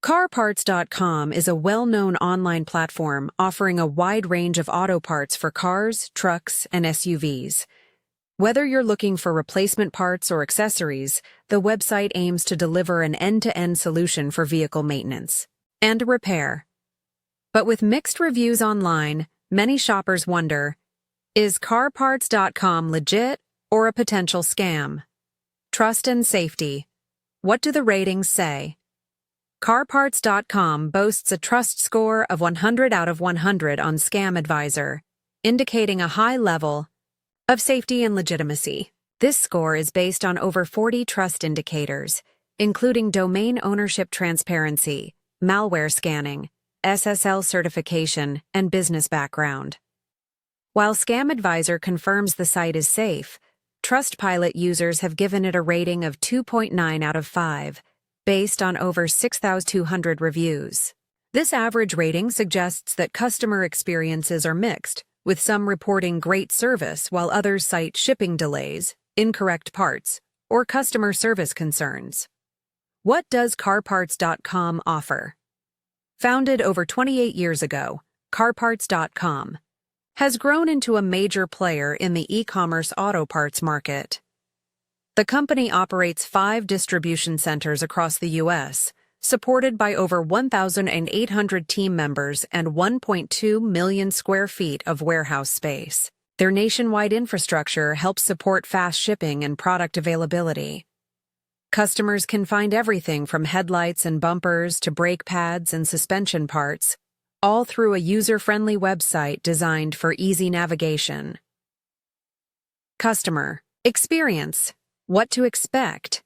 CarParts.com is a well-known online platform offering a wide range of auto parts for cars, trucks, and SUVs. Whether you're looking for replacement parts or accessories, the website aims to deliver an end-to-end solution for vehicle maintenance and repair. But with mixed reviews online, many shoppers wonder, is CarParts.com legit or a potential scam? Trust and safety. What do the ratings say? CarParts.com boasts a trust score of 100 out of 100 on Scam Advisor, indicating a high level of safety and legitimacy. This score is based on over 40 trust indicators, including domain ownership transparency, malware scanning, SSL certification, and business background. While Scam Advisor confirms the site is safe, Trustpilot users have given it a rating of 2.9 out of 5, based on over 6,200 reviews. This average rating suggests that customer experiences are mixed, with some reporting great service while others cite shipping delays, incorrect parts, or customer service concerns. What does CarParts.com offer? Founded over 28 years ago, CarParts.com has grown into a major player in the e-commerce auto parts market. The company operates 5 distribution centers across the U.S., supported by over 1,800 team members and 1.2 million square feet of warehouse space. Their nationwide infrastructure helps support fast shipping and product availability. Customers can find everything from headlights and bumpers to brake pads and suspension parts, all through a user-friendly website designed for easy navigation. Customer experience. What to expect?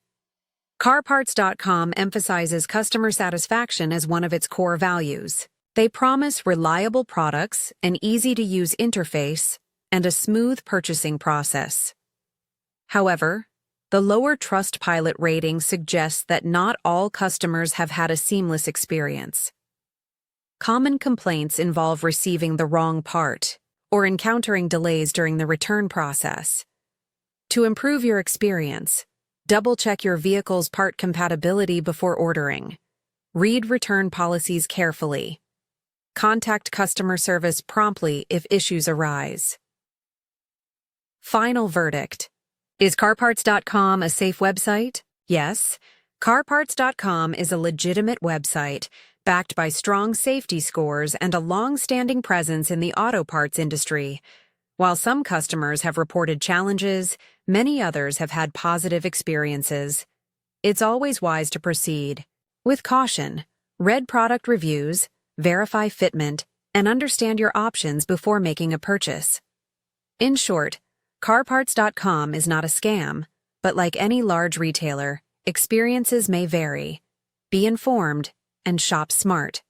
CarParts.com emphasizes customer satisfaction as one of its core values. They promise reliable products, an easy-to-use interface, and a smooth purchasing process. However, the lower Trustpilot rating suggests that not all customers have had a seamless experience. Common complaints involve receiving the wrong part or encountering delays during the return process. To improve your experience, double-check your vehicle's part compatibility before ordering. Read return policies carefully. Contact customer service promptly if issues arise. Final verdict. Is CarParts.com a safe website? Yes. CarParts.com is a legitimate website, backed by strong safety scores and a long-standing presence in the auto parts industry. While some customers have reported challenges, many others have had positive experiences. It's always wise to proceed with caution. Read product reviews, verify fitment, and understand your options before making a purchase. In short, CarParts.com is not a scam, but like any large retailer, experiences may vary. Be informed and shop smart.